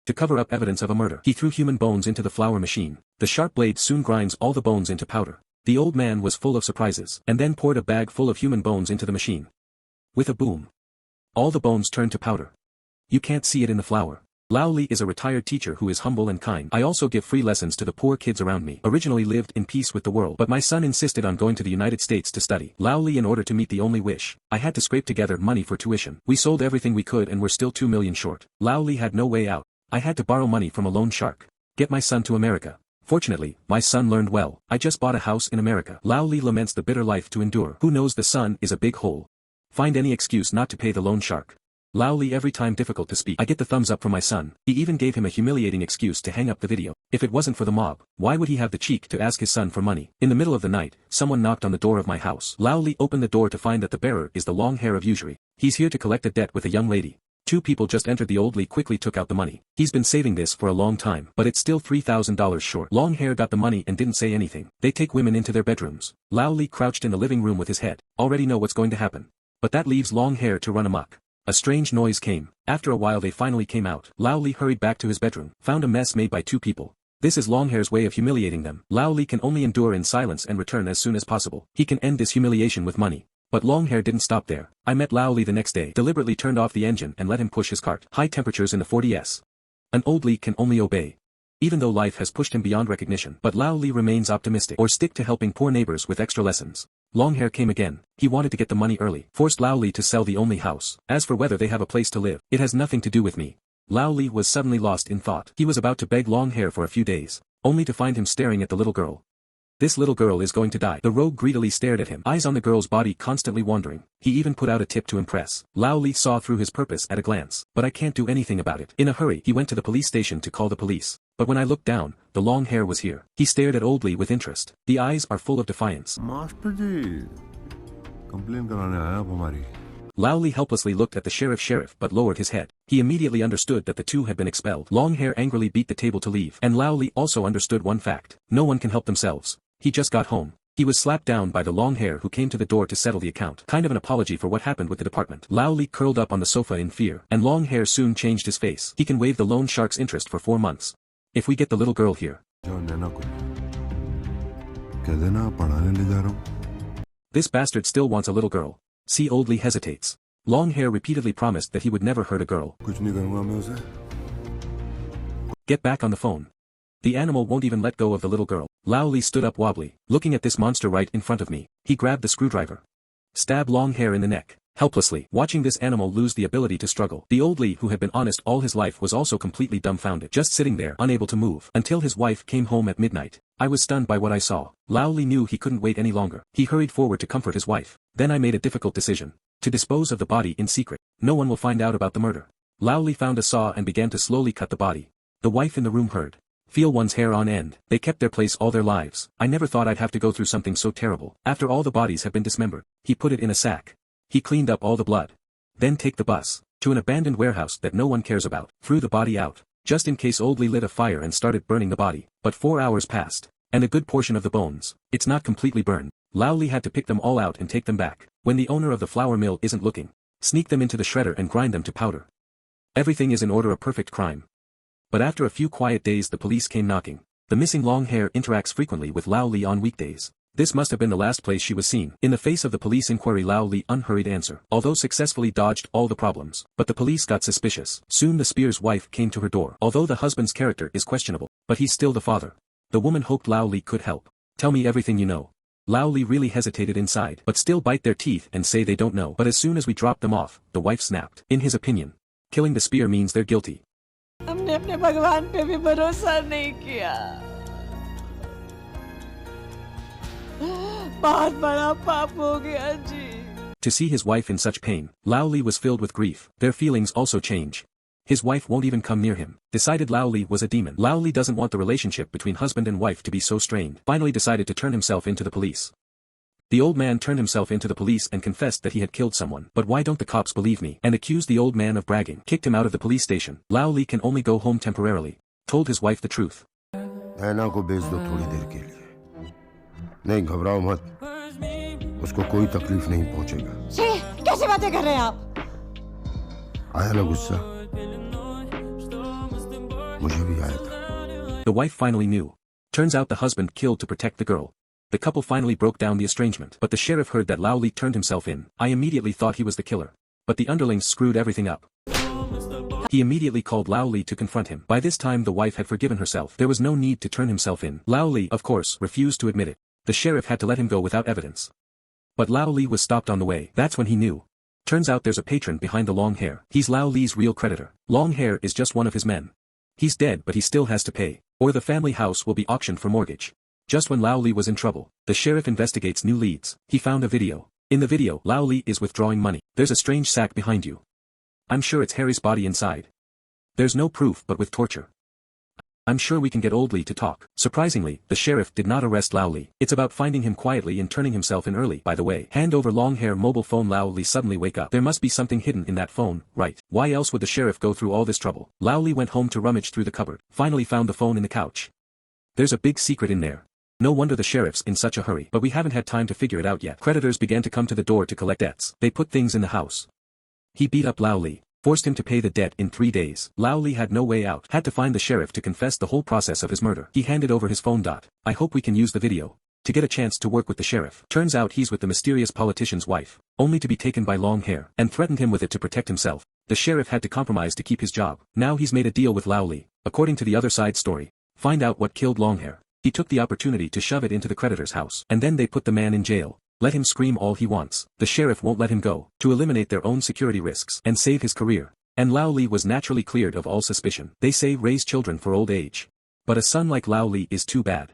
to cover up evidence of a murder. He threw human bones into the flour machine. The sharp blade soon grinds all the bones into powder. The old man was full of surprises, and then poured a bag full of human bones into the machine. With a boom, all the bones turned to powder. You can't see it in the flour. Lao Li is a retired teacher who is humble and kind. I also give free lessons to the poor kids around me. Originally lived in peace with the world, but my son insisted on going to the United States to study. Lao Li, in order to meet the only wish, I had to scrape together money for tuition. We sold everything we could and were still 2 million short. Lao Li had no way out. I had to borrow money from a loan shark. Get my son to America. Fortunately, my son learned well. I just bought a house in America. Lao Li laments the bitter life to endure. Who knows the sun is a big hole. Find any excuse not to pay the loan shark. Lao Li every time difficult to speak. I get the thumbs up from my son. He even gave him a humiliating excuse to hang up the video. If it wasn't for the mob, why would he have the cheek to ask his son for money? In the middle of the night, someone knocked on the door of my house. Lao Li opened the door to find that the bearer is the long hair of usury. He's here to collect a debt with a young lady. 2 people just entered. The old Li quickly took out the money. He's been saving this for a long time, but it's still $3,000 short. Long hair got the money and didn't say anything. They take women into their bedrooms. Lao Li crouched in the living room with his head. Already know what's going to happen. But that leaves long hair to run amok. A strange noise came. After a while they finally came out. Lao Li hurried back to his bedroom, found a mess made by 2 people. This is Longhair's way of humiliating them. Lao Li can only endure in silence and return as soon as possible. He can end this humiliation with money. But Longhair didn't stop there. I met Lao Li the next day, deliberately turned off the engine and let him push his cart. High temperatures in the 40s. An old Li can only obey. Even though life has pushed him beyond recognition, but Lao Li remains optimistic. Or stick to helping poor neighbors with extra lessons. Longhair came again. He wanted to get the money early. Forced Lao Li to sell the only house. As for whether they have a place to live, it has nothing to do with me. Lao Li was suddenly lost in thought. He was about to beg Longhair for a few days, only to find him staring at the little girl. This little girl is going to die. The rogue greedily stared at him, eyes on the girl's body constantly wandering. He even put out a tip to impress. Lao Li saw through his purpose at a glance. But I can't do anything about it. In a hurry, he went to the police station to call the police. But when I looked down, the long hair was here. He stared at Old Li with interest. The eyes are full of defiance. Master ji, complain karane aaya ab hamari. Lao Li helplessly looked at the sheriff but lowered his head. He immediately understood that the 2 had been expelled. Long hair angrily beat the table to leave. And Lao Li also understood one fact. No one can help themselves. He just got home. He was slapped down by the long hair who came to the door to settle the account. Kind of an apology for what happened with the department. Lao Li curled up on the sofa in fear. And long hair soon changed his face. He can waive the loan shark's interest for 4 months. If we get the little girl here. This bastard still wants a little girl. See, Old Li hesitates. Long hair repeatedly promised that he would never hurt a girl. Get back on the phone. The animal won't even let go of the little girl. Lao Li stood up wobbly, looking at this monster right in front of me. He grabbed the screwdriver. Stab long hair in the neck. Helplessly, watching this animal lose the ability to struggle. The old Li, who had been honest all his life, was also completely dumbfounded, just sitting there, unable to move, until his wife came home at midnight. I was stunned by what I saw. Lao Li knew he couldn't wait any longer. He hurried forward to comfort his wife. Then I made a difficult decision. To dispose of the body in secret. No one will find out about the murder. Lao Li found a saw and began to slowly cut the body. The wife in the room heard. Feel one's hair on end. They kept their place all their lives. I never thought I'd have to go through something so terrible. After all the bodies have been dismembered, he put it in a sack. He cleaned up all the blood. Then take the bus to an abandoned warehouse that no one cares about. Threw the body out, just in case Old Li lit a fire and started burning the body. But 4 hours passed, and a good portion of the bones. It's not completely burned. Lao Li had to pick them all out and take them back. When the owner of the flour mill isn't looking, sneak them into the shredder and grind them to powder. Everything is in order, a perfect crime. But after a few quiet days the police came knocking. The missing long hair interacts frequently with Lao Li on weekdays. This must have been the last place she was seen. In the face of the police inquiry, Lao Li unhurried answer, although successfully dodged all the problems. But the police got suspicious. Soon the Spear's wife came to her door. Although the husband's character is questionable, but he's still the father. The woman hoped Lao Li could help. Tell me everything you know. Lao Li really hesitated inside, but still bite their teeth and say they don't know. But as soon as we dropped them off, the wife snapped. In his opinion, killing the Spear means they're guilty. हमने अपने भगवान पे भी भरोसा नहीं किया। बहुत बड़ा पाप हो गया जी। To see his wife in such pain, Lao Li was filled with grief. Their feelings also change. His wife won't even come near him. Decided Lao Li was a demon. Lao Li doesn't want the relationship between husband and wife to be so strained. Finally decided to turn himself into the police. The old man turned himself into the police and confessed that he had killed someone. But why don't the cops believe me? And accused the old man of bragging. Kicked him out of the police station. Lao Li can only go home temporarily. Told his wife the truth. ऐना को बेच दो थोड़ी देर के लिए। नहीं घबराओ मत। उसको कोई तकलीफ नहीं पहुंचेगा। छी, कैसे बातें कर रहे हैं आप? आया ना गुस्सा? मुझे भी आया था। The wife finally knew. Turns out the husband killed to protect the girl. The couple finally broke down the estrangement. But the sheriff heard that Lao Li turned himself in. I immediately thought he was the killer. But the underlings screwed everything up. He immediately called Lao Li to confront him. By this time the wife had forgiven herself. There was no need to turn himself in. Lao Li, of course, refused to admit it. The sheriff had to let him go without evidence. But Lao Li was stopped on the way. That's when he knew. Turns out there's a patron behind the long hair. He's Lao Li's real creditor. Long hair is just one of his men. He's dead but he still has to pay, or the family house will be auctioned for mortgage. Just when Lao Li was in trouble, the sheriff investigates new leads. He found a video. In the video, Lao Li is withdrawing money. There's a strange sack behind you. I'm sure it's Harry's body inside. There's no proof but with torture. I'm sure we can get Old Li to talk. Surprisingly, the sheriff did not arrest Lao Li. It's about finding him quietly and turning himself in early. By the way, hand over long hair mobile phone. Lao Li suddenly wake up. There must be something hidden in that phone, right? Why else would the sheriff go through all this trouble? Lao Li went home to rummage through the cupboard. Finally found the phone in the couch. There's a big secret in there. No wonder the sheriff's in such a hurry. But we haven't had time to figure it out yet. Creditors began to come to the door to collect debts. They put things in the house. He beat up Lao Li. Forced him to pay the debt in 3 days. Lao Li had no way out. Had to find the sheriff to confess the whole process of his murder. He handed over his phone. I hope we can use the video to get a chance to work with the sheriff. Turns out he's with the mysterious politician's wife, only to be taken by long hair, and threatened him with it to protect himself. The sheriff had to compromise to keep his job. Now he's made a deal with Lao Li. According to the other side story, find out what killed long hair. He took the opportunity to shove it into the creditor's house. And then they put the man in jail. Let him scream all he wants. The sheriff won't let him go, to eliminate their own security risks and save his career. And Lao Li was naturally cleared of all suspicion. They say raise children for old age. But a son like Lao Li is too bad.